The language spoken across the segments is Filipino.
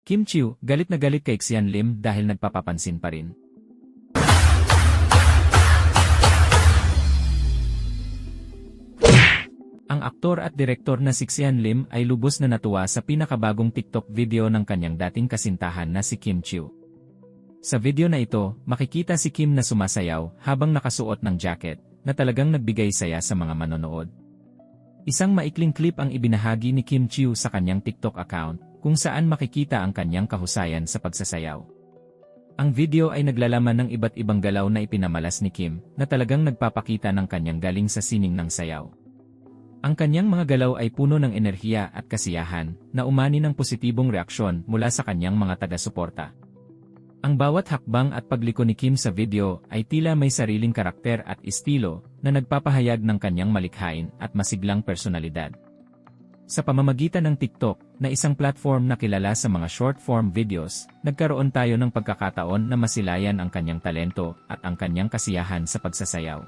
Kim Chiu, galit na galit kay Xian Lim dahil nagpapapansin pa rin. Ang aktor at direktor na si Xian Lim ay lubos na natuwa sa pinakabagong TikTok video ng kanyang dating kasintahan na si Kim Chiu. Sa video na ito, makikita si Kim na sumasayaw habang nakasuot ng jacket na talagang nagbigay saya sa mga manonood. Isang maikling clip ang ibinahagi ni Kim Chiu sa kanyang TikTok account kung saan makikita ang kanyang kahusayan sa pagsasayaw. Ang video ay naglalaman ng iba't ibang galaw na ipinamalas ni Kim na talagang nagpapakita ng kanyang galing sa sining ng sayaw. Ang kanyang mga galaw ay puno ng enerhiya at kasiyahan na umani ng positibong reaksyon mula sa kanyang mga taga-suporta. Ang bawat hakbang at pagliko ni Kim sa video ay tila may sariling karakter at estilo na nagpapahayag ng kanyang malikhain at masiglang personalidad. Sa pamamagitan ng TikTok, na isang platform na kilala sa mga short-form videos, nagkaroon tayo ng pagkakataon na masilayan ang kanyang talento at ang kanyang kasiyahan sa pagsasayaw.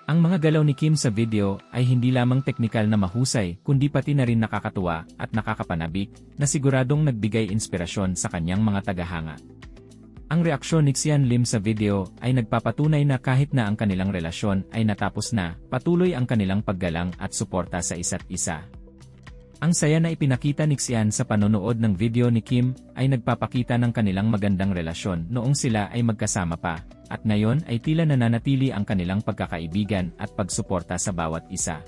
Ang mga galaw ni Kim sa video ay hindi lamang teknikal na mahusay kundi pati na rin nakakatuwa at nakakapanabik na siguradong nagbigay inspirasyon sa kanyang mga tagahanga. Ang reaksyon ni Xian Lim sa video ay nagpapatunay na kahit na ang kanilang relasyon ay natapos na, patuloy ang kanilang paggalang at suporta sa isa't isa. Ang saya na ipinakita ni Xian sa panonood ng video ni Kim ay nagpapakita ng kanilang magandang relasyon noong sila ay magkasama pa, at ngayon ay tila nananatili ang kanilang pagkakaibigan at pagsuporta sa bawat isa.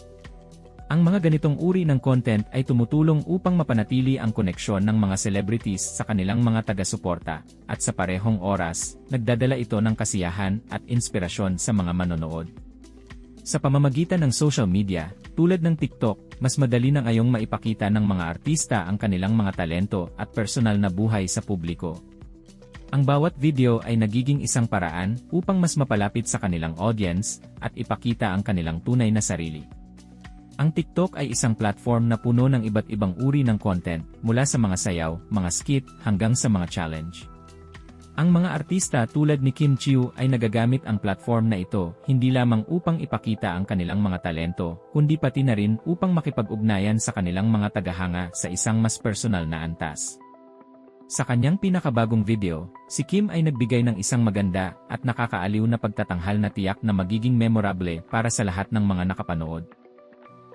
Ang mga ganitong uri ng content ay tumutulong upang mapanatili ang koneksyon ng mga celebrities sa kanilang mga taga-suporta, at sa parehong oras, nagdadala ito ng kasiyahan at inspirasyon sa mga manonood. Sa pamamagitan ng social media, tulad ng TikTok, mas madali na ngayong maipakita ng mga artista ang kanilang mga talento at personal na buhay sa publiko. Ang bawat video ay nagiging isang paraan upang mas mapalapit sa kanilang audience at ipakita ang kanilang tunay na sarili. Ang TikTok ay isang platform na puno ng iba't ibang uri ng content, mula sa mga sayaw, mga skit, hanggang sa mga challenge. Ang mga artista tulad ni Kim Chiu ay nagagamit ang platform na ito hindi lamang upang ipakita ang kanilang mga talento, kundi pati na rin upang makipag-ugnayan sa kanilang mga tagahanga sa isang mas personal na antas. Sa kanyang pinakabagong video, si Kim ay nagbigay ng isang maganda at nakakaaliw na pagtatanghal na tiyak na magiging memorable para sa lahat ng mga nakapanood.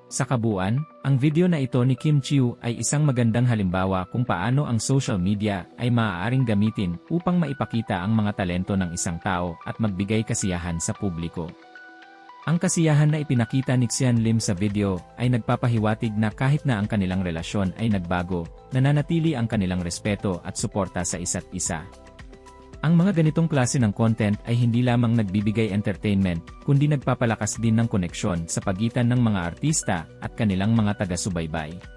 Sa kabuuan, ang video na ito ni Kim Chiu ay isang magandang halimbawa kung paano ang social media ay maaaring gamitin upang maipakita ang mga talento ng isang tao at magbigay kasiyahan sa publiko. Ang kasiyahan na ipinakita ni Xian Lim sa video ay nagpapahiwatig na kahit na ang kanilang relasyon ay nagbago, nananatili ang kanilang respeto at suporta sa isa't isa. Ang mga ganitong klase ng content ay hindi lamang nagbibigay entertainment, kundi nagpapalakas din ng koneksyon sa pagitan ng mga artista at kanilang mga taga-subaybay.